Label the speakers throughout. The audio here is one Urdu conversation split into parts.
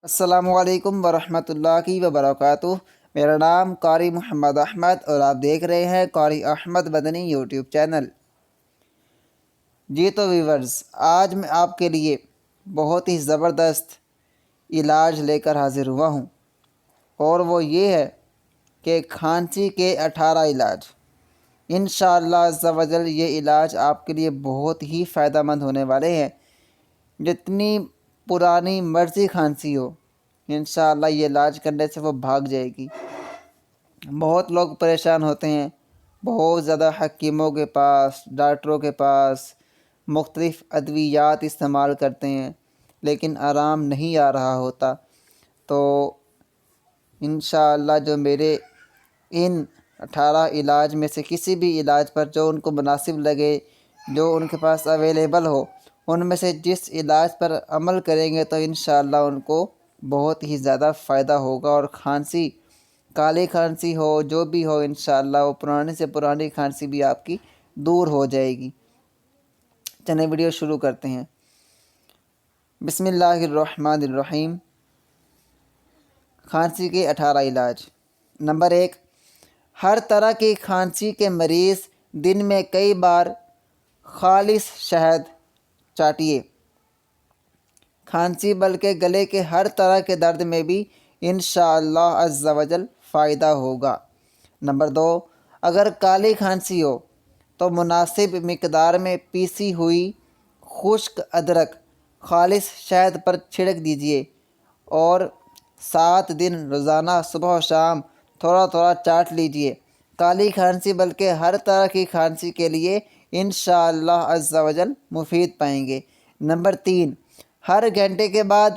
Speaker 1: السلام علیکم ورحمۃ اللہ وبرکاتہ۔ میرا نام قاری محمد احمد اور آپ دیکھ رہے ہیں قاری احمد مدنی یوٹیوب چینل۔ جی تو ویورز، آج میں آپ کے لیے بہت ہی زبردست علاج لے کر حاضر ہوا ہوں، اور وہ یہ ہے کہ کھانسی کے 18 علاج۔ انشاءاللہ عز و جل یہ علاج آپ کے لیے بہت ہی فائدہ مند ہونے والے ہیں۔ جتنی پرانی مرضی کھانسی ہو، انشاءاللہ یہ علاج کرنے سے وہ بھاگ جائے گی۔ بہت لوگ پریشان ہوتے ہیں، بہت زیادہ حکیموں کے پاس، ڈاکٹروں کے پاس مختلف ادویات استعمال کرتے ہیں، لیکن آرام نہیں آ رہا ہوتا۔ تو انشاءاللہ جو میرے ان 18 علاج میں سے کسی بھی علاج پر جو ان کو مناسب لگے، جو ان کے پاس اویلیبل ہو، ان میں سے جس علاج پر عمل کریں گے تو انشاءاللہ ان کو بہت ہی زیادہ فائدہ ہوگا، اور کھانسی، کالی کھانسی ہو جو بھی ہو، انشاءاللہ وہ پرانی سے پرانی کھانسی بھی آپ کی دور ہو جائے گی۔ چلیں ویڈیو شروع کرتے ہیں۔ بسم اللہ الرحمن الرحیم۔ کھانسی کے 18 علاج۔ نمبر 1، ہر طرح کی کھانسی کے مریض دن میں کئی بار خالص شہد چاٹیے۔ کھانسی بلکہ گلے کے ہر طرح کے درد میں بھی انشاءاللہ عز و جل فائدہ ہوگا۔ نمبر 2، اگر کالی کھانسی ہو تو مناسب مقدار میں پیسی ہوئی خشک ادرک خالص شہد پر چھڑک دیجیے، اور 7 دن روزانہ صبح و شام تھوڑا تھوڑا چاٹ لیجیے۔ کالی کھانسی بلکہ ہر طرح کی کھانسی کے لیے انشاءاللہ عز و جل مفید پائیں گے۔ نمبر 3، ہر گھنٹے کے بعد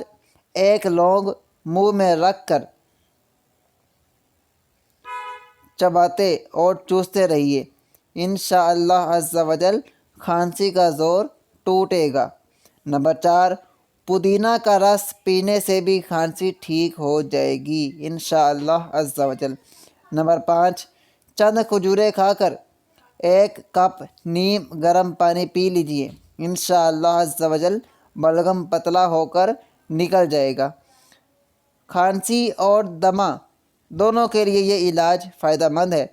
Speaker 1: ایک لونگ منہ میں رکھ کر چباتے اور چوستے رہیے، انشاءاللہ عز و جل کھانسی کا زور ٹوٹے گا۔ نمبر 4، پودینہ کا رس پینے سے بھی کھانسی ٹھیک ہو جائے گی انشاءاللہ عز و جل۔ نمبر 5، چند کھجوریں کھا کر 1 کپ نیم گرم پانی پی لیجیے، انشاءاللہ عز و جل بلغم پتلا ہو کر نکل جائے گا۔ کھانسی اور دمہ دونوں کے لیے یہ علاج فائدہ مند ہے۔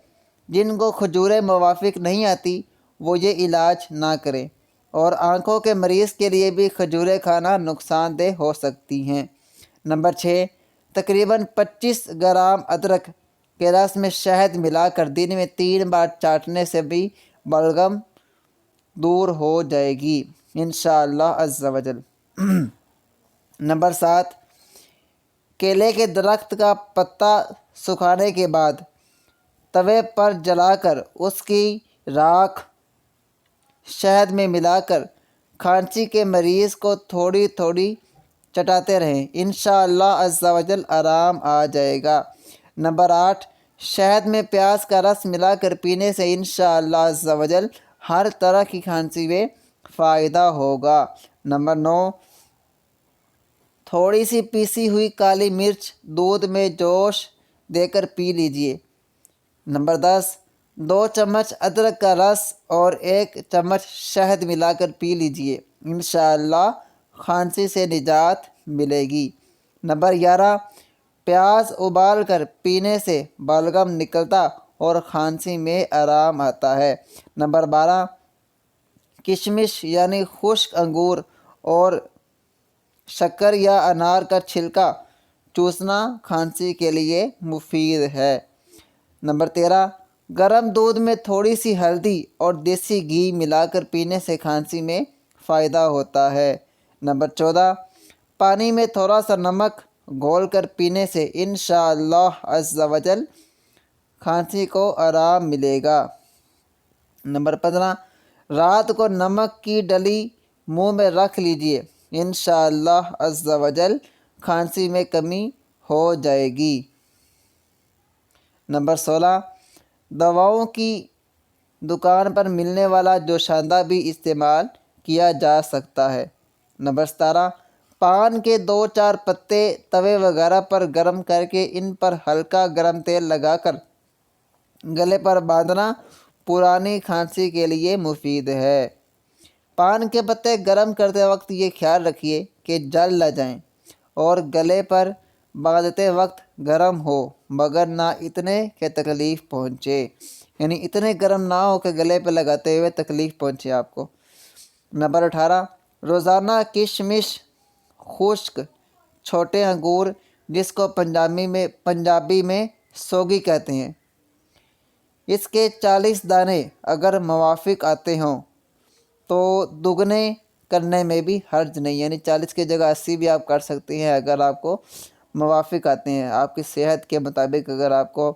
Speaker 1: جن کو کھجوریں موافق نہیں آتی وہ یہ علاج نہ کریں، اور آنکھوں کے مریض کے لیے بھی کھجوریں کھانا نقصان دہ ہو سکتی ہیں۔ نمبر 6، تقریباً 25 گرام ادرک کے رس میں شہد ملا کر دن میں 3 بار چاٹنے سے بھی بلغم دور ہو جائے گی انشاءاللہ عز و جل۔ نمبر 7، کیلے کے درخت کا پتا سکھانے کے بعد توے پر جلا کر اس کی راکھ شہد میں ملا کر کھانسی کے مریض کو تھوڑی تھوڑی چٹاتے رہیں، انشاءاللہ عز و جل آرام آ جائے گا۔ نمبر 8، شہد میں پیاز کا رس ملا کر پینے سے انشاءاللہ عز و جل ہر طرح کی کھانسی میں فائدہ ہوگا۔ نمبر 9، تھوڑی سی پیسی ہوئی کالی مرچ دودھ میں جوش دے کر پی لیجیے۔ نمبر 10، 2 چمچ ادرک کا رس اور 1 چمچ شہد ملا کر پی لیجیے، انشاءاللہ کھانسی سے نجات ملے گی۔ نمبر 11، پیاز ابال کر پینے سے بلغم نکلتا اور کھانسی میں آرام آتا ہے۔ نمبر 12، کشمش یعنی خشک انگور اور شکر یا انار کا چھلکا چوسنا کھانسی کے لیے مفید ہے۔ نمبر 13، گرم دودھ میں تھوڑی سی ہلدی اور دیسی گھی ملا کر پینے سے کھانسی میں فائدہ ہوتا ہے۔ نمبر 14، پانی میں تھوڑا سا نمک گھول کر پینے سے انشاءاللہ عز و جل کھانسی کو آرام ملے گا۔ نمبر 15، رات کو نمک کی ڈلی منہ میں رکھ لیجیے، انشاءاللہ عز و جل کھانسی میں کمی ہو جائے گی۔ نمبر 16، دواؤں کی دکان پر ملنے والا جوشاندہ بھی استعمال کیا جا سکتا ہے۔ نمبر 17، پان کے 2-4 پتے توے وغیرہ پر گرم کر کے ان پر ہلکا گرم تیل لگا کر گلے پر باندھنا پرانی کھانسی کے لیے مفید ہے۔ پان کے پتے گرم کرتے وقت یہ خیال رکھیے کہ جل نہ جائیں، اور گلے پر باندھتے وقت گرم ہو مگر نہ اتنے کہ تکلیف پہنچے، یعنی اتنے گرم نہ ہو کہ گلے پہ لگاتے ہوئے تکلیف پہنچے آپ کو۔ نمبر 18، روزانہ کشمش خشک چھوٹے انگور جس کو پنجابی میں سوگی کہتے ہیں، اس کے 40 دانے اگر موافق آتے ہوں تو دگنے کرنے میں بھی حرج نہیں، یعنی 40 کی جگہ 80 بھی آپ کر سکتے ہیں اگر آپ کو موافق آتے ہیں۔ آپ کی صحت کے مطابق اگر آپ کو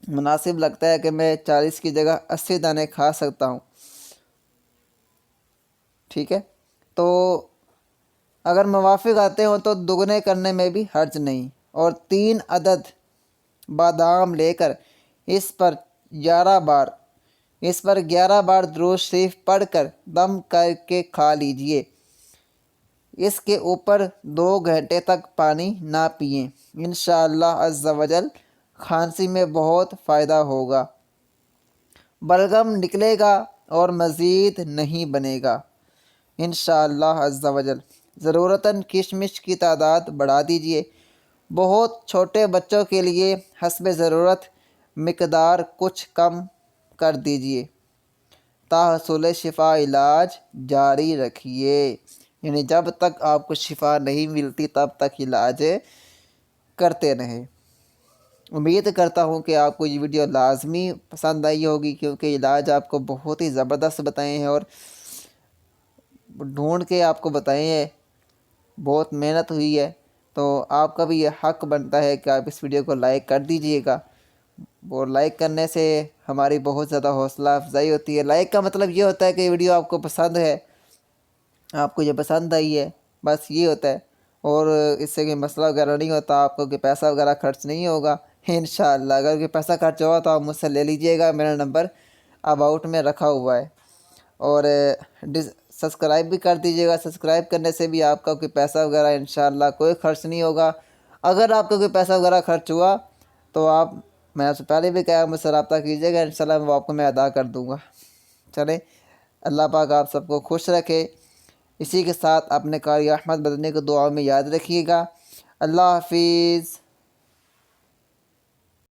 Speaker 1: مناسب لگتا ہے کہ میں 40 کی جگہ 80 دانے کھا سکتا ہوں، ٹھیک ہے، تو اگر موافق آتے ہوں تو دگنے کرنے میں بھی حرج نہیں۔ اور 3 عدد بادام لے کر اس پر 11 بار درود شریف پڑھ کر دم کر کے کھا لیجئے۔ اس کے اوپر 2 گھنٹے تک پانی نہ پئیں، انشاءاللہ عز و جل کھانسی میں بہت فائدہ ہوگا، بلغم نکلے گا اور مزید نہیں بنے گا انشاءاللہ عز و جل۔ ضرورتاً کشمش کی تعداد بڑھا دیجئے۔ بہت چھوٹے بچوں کے لیے حسب ضرورت مقدار کچھ کم کر دیجئے۔ تاحصول شفا علاج جاری رکھیے، یعنی جب تک آپ کو شفا نہیں ملتی تب تک علاج کرتے رہیں۔ امید کرتا ہوں کہ آپ کو یہ ویڈیو لازمی پسند آئی ہوگی، کیونکہ علاج آپ کو بہت ہی زبردست بتائے ہیں اور ڈھونڈ کے آپ کو بتائے ہیں، بہت محنت ہوئی ہے، تو آپ کا بھی یہ حق بنتا ہے کہ آپ اس ویڈیو کو لائک کر دیجئے گا، اور لائک کرنے سے ہماری بہت زیادہ حوصلہ افزائی ہوتی ہے۔ لائک کا مطلب یہ ہوتا ہے کہ یہ ویڈیو آپ کو پسند ہے، آپ کو یہ پسند آئی ہے، بس یہ ہوتا ہے، اور اس سے کوئی مسئلہ وغیرہ نہیں ہوتا، آپ کو کوئی پیسہ وغیرہ خرچ نہیں ہوگا انشاءاللہ۔ اگر کوئی پیسہ خرچ ہوا تو آپ مجھ سے لے لیجئے گا، میرا نمبر اباؤٹ میں رکھا ہوا ہے، اور سبسکرائب بھی کر دیجئے گا۔ سبسکرائب کرنے سے بھی آپ کا کوئی پیسہ وغیرہ انشاءاللہ کوئی خرچ نہیں ہوگا۔ اگر آپ کا کوئی پیسہ وغیرہ خرچ ہوا تو میں آپ سے پہلے بھی کہا مجھ سے رابطہ کیجئے گا، انشاءاللہ وہ آپ کو میں ادا کر دوں گا۔ چلیں، اللہ پاک آپ سب کو خوش رکھے۔ اسی کے ساتھ اپنے قاری احمد مدنی کو دعاؤں میں یاد رکھیے گا۔ اللہ حافظ۔